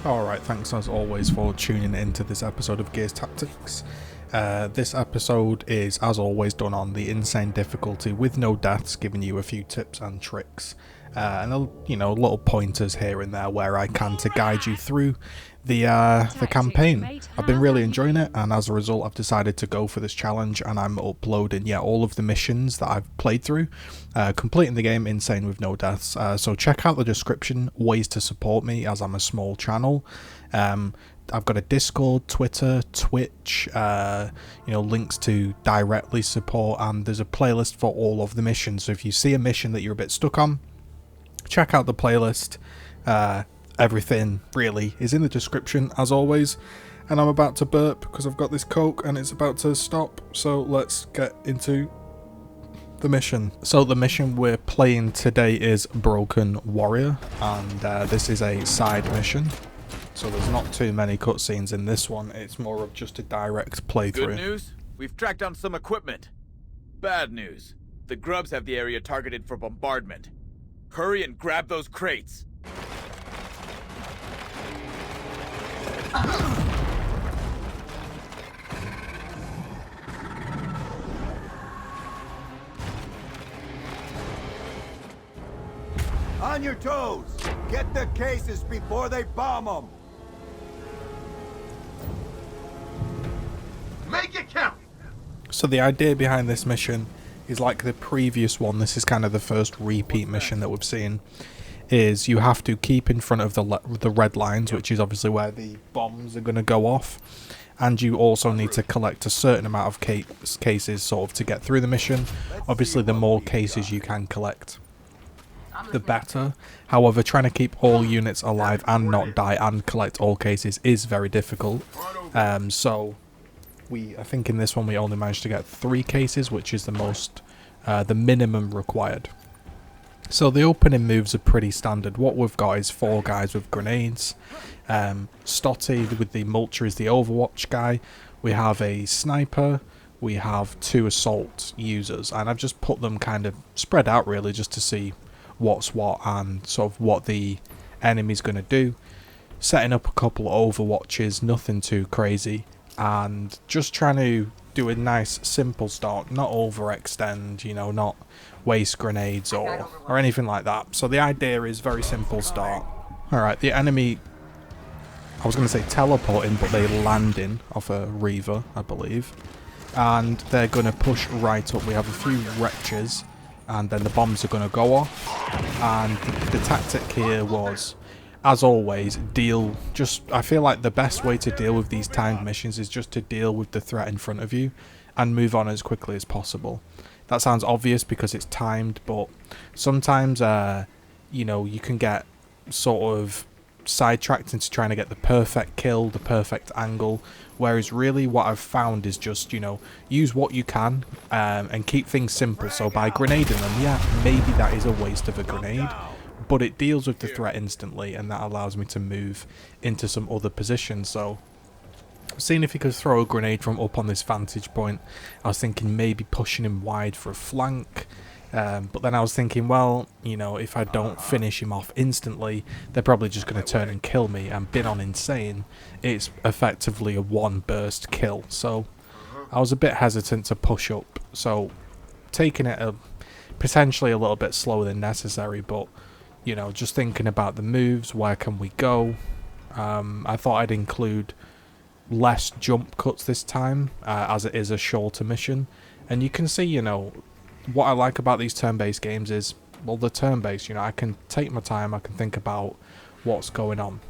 Alright, thanks as always for tuning into this episode of Gears Tactics. This episode is, as always, done on the insane difficulty with no deaths, giving you a few tips and tricks and little pointers here and there where I can to guide you through the campaign. I've been really enjoying it, and as a result I've decided to go for this challenge, and I'm uploading all of the missions that I've played through, completing the game insane with no deaths. So check out the description, ways to support me as I'm a small channel. I've got a Discord, Twitter, Twitch, links to directly support, and there's a playlist for all of the missions. So if you see a mission that you're a bit stuck on, check out the playlist. Everything really is in the description as always. And I'm about to burp because I've got this Coke and it's about to stop. So let's get into the mission. So the mission we're playing today is Broken Warrior, and this is a side mission. So there's not too many cutscenes in this one. It's more of just a direct playthrough. Good news? We've tracked down some equipment. Bad news. The grubs have the area targeted for bombardment. Hurry and grab those crates. On your toes! Get the cases before they bomb them! Make it count! So the idea behind this mission is like the previous one. This is kind of the first repeat mission that we've seen. Is you have to keep in front of the red lines, which is obviously where the bombs are going to go off, and you also need to collect a certain amount of cases sort of to get through the mission. Obviously the more cases you can collect, the better. However, trying to keep all units alive and not die and collect all cases is very difficult. So I think in this one we only managed to get 3 cases, which is the minimum required. So the opening moves are pretty standard. What we've got is 4 guys with grenades. Stotty with the Mulcher is the Overwatch guy. We have a sniper. We have 2 assault users, and I've just put them kind of spread out really just to see what's what and sort of what the enemy's going to do. Setting up a couple of Overwatches, nothing too crazy, and just trying to do a nice simple start, not overextend, not waste grenades or anything like that. So the idea is very simple start. Alright, the enemy, I was going to say teleporting, but they landing off a Reaver, I believe, and they're going to push right up. We have a few wretches, and then the bombs are going to go off, and the tactic here was, as always, I feel like the best way to deal with these timed missions is just to deal with the threat in front of you and move on as quickly as possible. That sounds obvious because it's timed, but sometimes you can get sort of sidetracked into trying to get the perfect kill, the perfect angle, whereas really what I've found is just use what you can and keep things simple. So by grenading them, maybe that is a waste of a grenade, but it deals with the threat instantly, and that allows me to move into some other positions. So seeing if he could throw a grenade from up on this vantage point, I was thinking maybe pushing him wide for a flank, but then I was thinking, well, if I don't finish him off instantly, they're probably just going to turn and kill me, and being on insane, it's effectively a 1 burst kill. So I was a bit hesitant to push up, so taking it potentially a little bit slower than necessary, but just thinking about the moves, where can we go. I thought I'd include less jump cuts this time, as it is a shorter mission. And you can see, what I like about these turn-based games is, well, the turn-based, I can take my time, I can think about what's going on.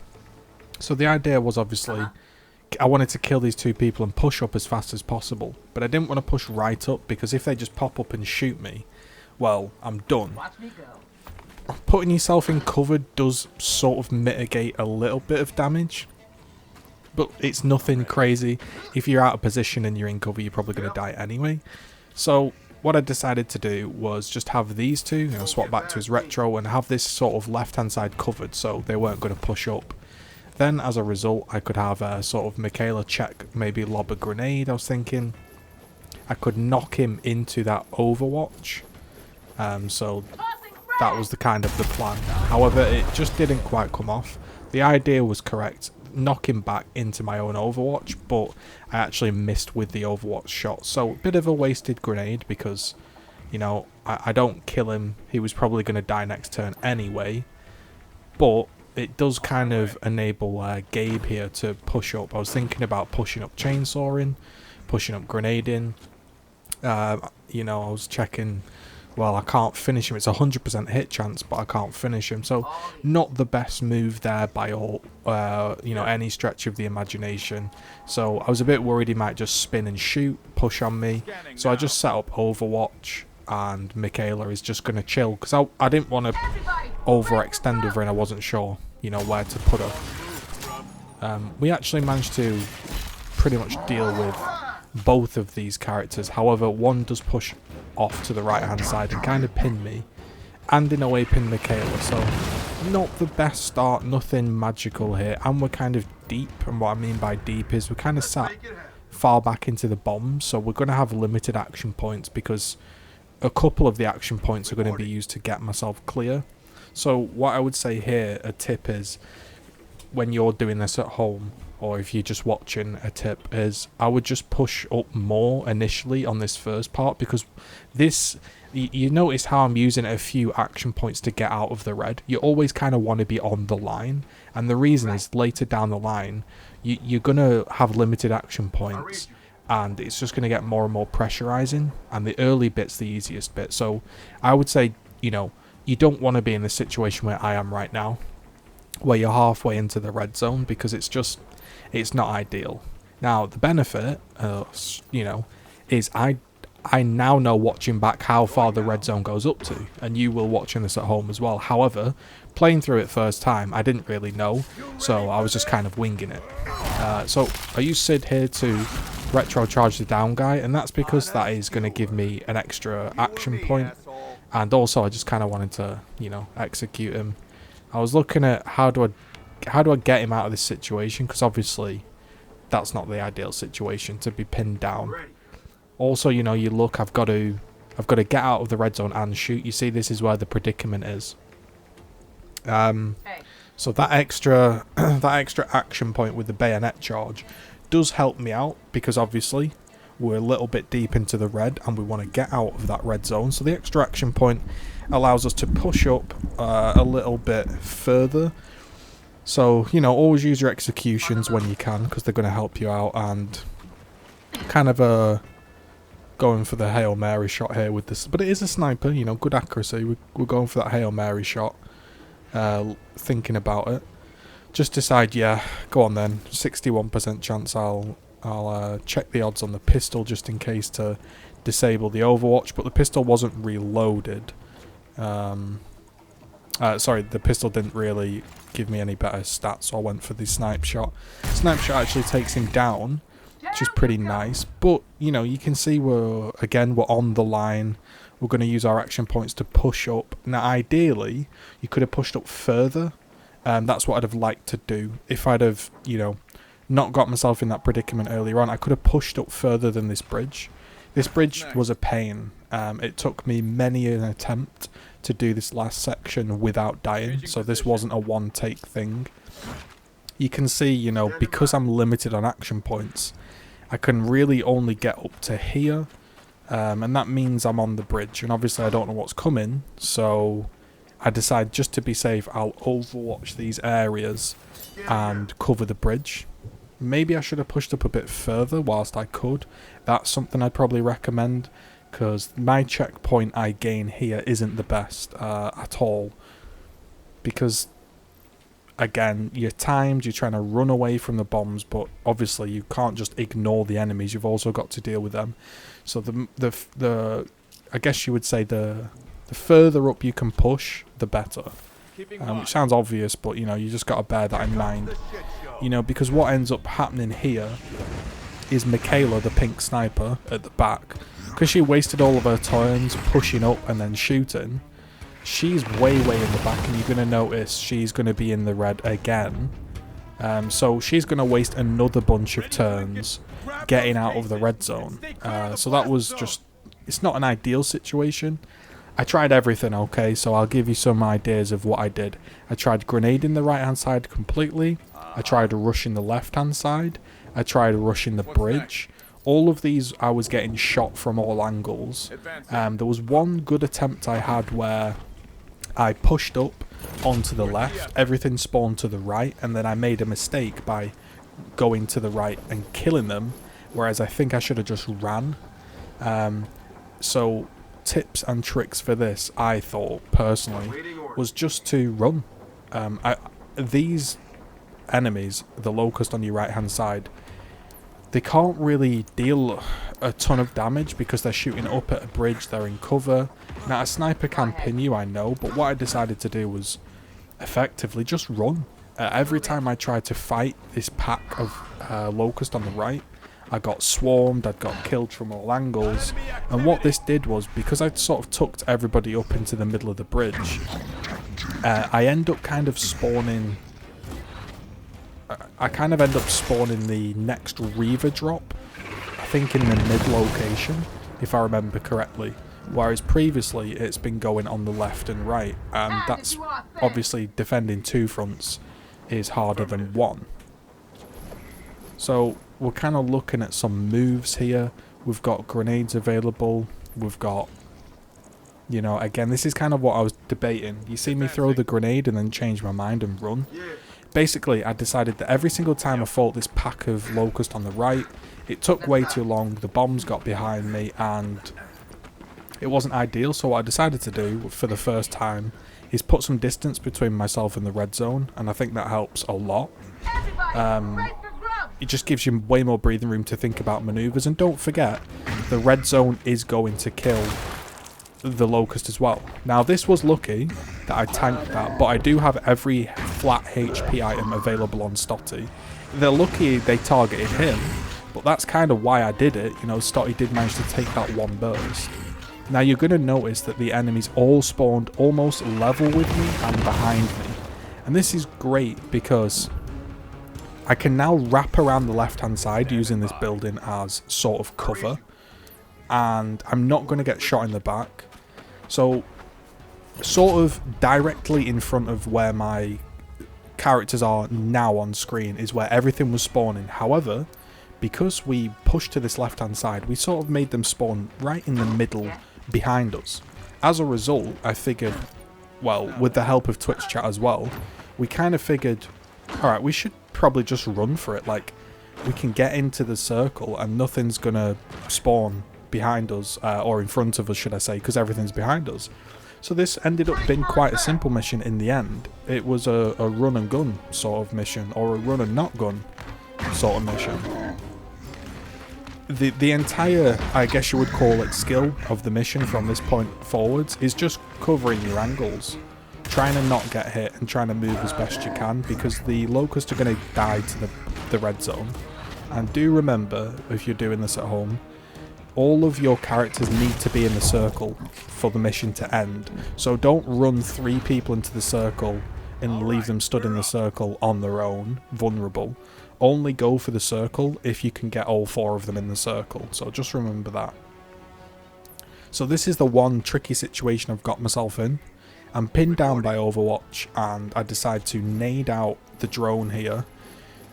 So the idea was obviously, I wanted to kill these 2 people and push up as fast as possible, but I didn't want to push right up, because if they just pop up and shoot me, well, I'm done. Putting yourself in cover does sort of mitigate a little bit of damage, but it's nothing crazy. If you're out of position and you're in cover, you're probably going to die anyway. So what I decided to do was just have these 2, swap back to his retro, and have this sort of left-hand side covered so they weren't going to push up. Then as a result, I could have a sort of Michaela check, maybe lob a grenade. I was thinking I could knock him into that Overwatch. So that was the kind of the plan. However, it just didn't quite come off. the idea was correct, knock him back into my own Overwatch, but I actually missed with the Overwatch shot. So a bit of a wasted grenade because, you know, I don't kill him. He was probably going to die next turn anyway. But it does kind of enable Gabe here to push up. I was thinking about pushing up chainsawing, pushing up grenading. You know, I was checking, well, I can't finish him. It's a 100% hit chance, but I can't finish him. So not the best move there by all, you know, any stretch of the imagination. So I was a bit worried he might just spin and shoot, push on me. So I just set up Overwatch, and Michaela is just going to chill, because I didn't want to overextend with her and I wasn't sure, you know, where to put her. We actually managed to pretty much deal with both of these characters. However, one does push off to the right hand side and kind of pin me, and in a way pin Michaela, so not the best start, nothing magical here, and we're kind of deep, and what I mean by deep is we're kind of sat far back into the bombs, so we're going to have limited action points because a couple of the action points are going to be used to get myself clear. So what I would say here, a tip is, when you're doing this at home, or if you're just watching, a tip is I would just push up more initially on this first part, because this, you notice how I'm using a few action points to get out of the red. You always kind of want to be on the line, and the reason is later down the line you're going to have limited action points, and it's just going to get more and more pressurizing, and the early bit's the easiest bit. So I would say, you know, you don't want to be in the situation where I am right now, where you're halfway into the red zone, because it's not ideal. Now the benefit, you know, is I now know, watching back, how far the red zone goes up to, and you will watching this at home as well. However, playing through it first time, I didn't really know, so I was just kind of winging it. So I use Sid here to retro charge the down guy, and that's because that is going to give me an extra action point, and also I just kind of wanted to, you know, execute him. I was looking at how do I get him out of this situation, because obviously that's not the ideal situation to be pinned down. Also, you know, you look, I've got to get out of the red zone and shoot. You see, this is where the predicament is. So that extra action point with the bayonet charge does help me out, because obviously we're a little bit deep into the red and we want to get out of that red zone. So the extra action point allows us to push up a little bit further. So, you know, always use your executions when you can, because they're going to help you out, and kind of going for the Hail Mary shot here with this, but it is a sniper, you know, good accuracy. We're going for that Hail Mary shot, thinking about it. Just decide, yeah, go on then, 61% chance I'll check the odds on the pistol just in case to disable the Overwatch, but the pistol wasn't reloaded. Sorry, the pistol didn't really give me any better stats, so I went for the snipe shot. Snipe shot actually takes him down, which is pretty nice, but you know, you can see we're on the line. We're going to use our action points to push up. Now ideally you could have pushed up further, that's what I'd have liked to do. If I'd have, you know, not got myself in that predicament earlier on, I could have pushed up further than this bridge. This bridge was a pain. It took me many an attempt to do this last section without dying, so this wasn't a one take thing. You can see, you know, because I'm limited on action points, I can really only get up to here, and that means I'm on the bridge, and obviously I don't know what's coming, so I decide, just to be safe, I'll overwatch these areas and cover the bridge. Maybe I should have pushed up a bit further whilst I could. That's something I'd probably recommend, because my checkpoint I gain here isn't the best at all, because again, you're timed, you're trying to run away from the bombs, but obviously you can't just ignore the enemies, you've also got to deal with them. So the I guess you would say the further up you can push, the better. Which sounds obvious, but you know, you just got to bear that in mind. You know, because what ends up happening here is Michaela, the pink sniper at the back, because she wasted all of her turns pushing up and then shooting, she's way in the back, and you're going to notice she's going to be in the red again. So she's going to waste another bunch of turns getting out of the red zone. So that was just, it's not an ideal situation. I tried everything, okay, so I'll give you some ideas of what I did. I tried grenading the right-hand side completely. I tried rushing the left-hand side. I tried rushing the bridge. All of these, I was getting shot from all angles. There was one good attempt I had where I pushed up onto the left. Everything spawned to the right, and then I made a mistake by going to the right and killing them, whereas I think I should have just ran. So tips and tricks for this, I thought personally, was just to run. These enemies, the locust on your right hand side, they can't really deal a ton of damage because they're shooting up at a bridge, they're in cover. Now a sniper can pin you, I know, but what I decided to do was effectively just run. Every time I tried to fight this pack of locust on the right, I got swarmed, I got killed from all angles, and what this did was, because I'd sort of tucked everybody up into the middle of the bridge, I end up kind of spawning... I kind of end up spawning the next Reaver drop, I think in the mid-location, if I remember correctly, whereas previously it's been going on the left and right, and that's obviously defending two fronts is harder than one. So we're kind of looking at some moves here. We've got grenades available. We've got, you know, again, this is kind of what I was debating. You see me throw the grenade and then change my mind and run. Basically, I decided that every single time I fought this pack of locust on the right, it took way too long, the bombs got behind me, and it wasn't ideal. So what I decided to do for the first time is put some distance between myself and the red zone, and I think that helps a lot. It just gives you way more breathing room to think about maneuvers, and don't forget, the red zone is going to kill the locust as well. Now this was lucky that I tanked that, but I do have every flat HP item available on Stotty. They're lucky they targeted him, but that's kind of why I did it. You know, Stotty did manage to take that one burst. Now you're going to notice that the enemies all spawned almost level with me and behind me, and this is great because I can now wrap around the left hand side using this building as sort of cover, and I'm not going to get shot in the back. So sort of directly in front of where my characters are now on screen is where everything was spawning. However, because we pushed to this left hand side, we sort of made them spawn right in the middle behind us. As a result, I figured, well, with the help of Twitch chat as well, we kind of figured, alright, we should probably just run for it. Like, we can get into the circle and nothing's gonna spawn behind us, or in front of us, should I say, because everything's behind us. So this ended up being quite a simple mission in the end. It was a run and gun sort of mission, or a run and not gun sort of mission. The entire, I guess you would call it, skill of the mission from this point forwards is just covering your angles, trying to not get hit and trying to move as best you can, because the locusts are going to die to the red zone. And do remember, if you're doing this at home, all of your characters need to be in the circle for the mission to end. So don't run 3 people into the circle and leave them stood in the circle on their own, vulnerable. Only go for the circle if you can get all 4 of them in the circle. So just remember that. So this is the one tricky situation I've got myself in. I'm pinned down by Overwatch and I decide to nade out the drone here.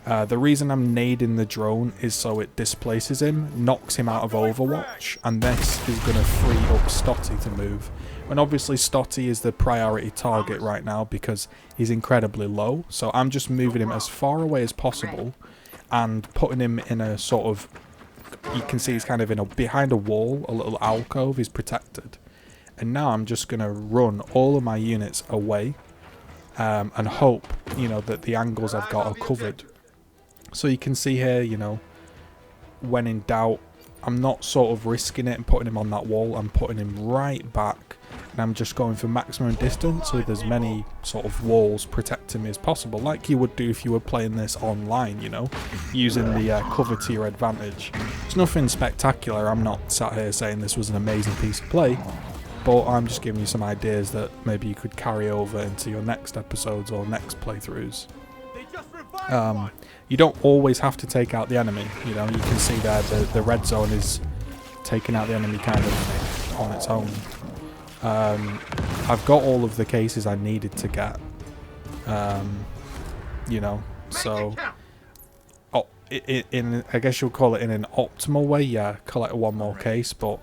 The reason I'm nading the drone is so it displaces him, knocks him out of Overwatch, and this is going to free up Stotty to move. And obviously Stotty is the priority target right now because he's incredibly low, so I'm just moving him as far away as possible and putting him in a sort of, you can see he's kind of behind a wall, a little alcove, he's protected. And now I'm just going to run all of my units away and hope, you know, that the angles I've got are covered. So you can see here, you know, when in doubt, I'm not sort of risking it and putting him on that wall. I'm putting him right back, and I'm just going for maximum distance with as many sort of walls protecting me as possible, like you would do if you were playing this online, you know, using the cover to your advantage. It's nothing spectacular. I'm not sat here saying this was an amazing piece of play, but I'm just giving you some ideas that maybe you could carry over into your next episodes or next playthroughs. You don't always have to take out the enemy, you know, you can see there the red zone is taking out the enemy kind of on its own. I've got all of the cases I needed to get. You know, so in I guess you'll call it in an optimal way, yeah, collect one more case, but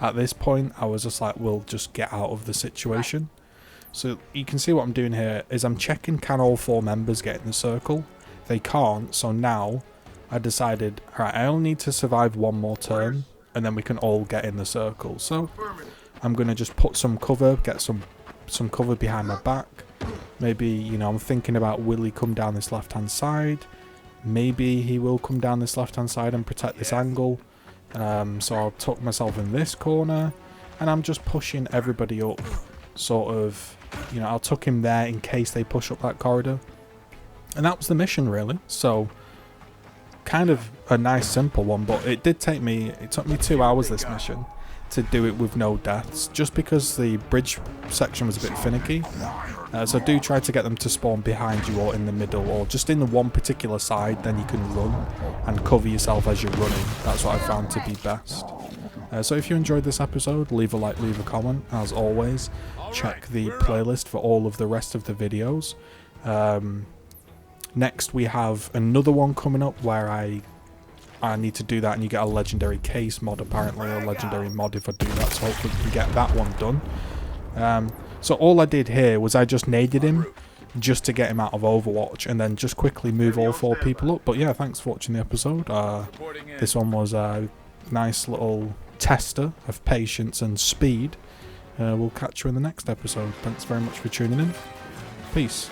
at this point I was just like, we'll just get out of the situation. So you can see what I'm doing here is I'm checking, can all 4 members get in the circle? They can't, so now I decided, alright, I only need to survive 1 more turn and then we can all get in the circle. So I'm going to just put some cover, get some cover behind my back. Maybe, you know, I'm thinking about, will he come down this left hand side? Maybe he will come down this left hand side and protect this angle. So I'll tuck myself in this corner and I'm just pushing everybody up, sort of, you know, I'll tuck him there in case they push up that corridor. And that was the mission, really. So kind of a nice simple one, but it took me 2 hours, this mission, to do it with no deaths, just because the bridge section was a bit finicky. So do try to get them to spawn behind you or in the middle or just in the one particular side, then you can run and cover yourself as you're running. That's what I found to be best. So if you enjoyed this episode, leave a like, leave a comment. As always, check the playlist for all of the rest of the videos. Next we have another one coming up where I need to do that, and you get a legendary case mod, apparently, a legendary mod if I do that, so hopefully we can get that one done. So all I did here was I just naded him just to get him out of Overwatch and then just quickly move all 4 people up. But yeah, thanks for watching the episode. This one was a nice little tester of patience and speed. We'll catch you in the next episode. Thanks very much for tuning in. Peace.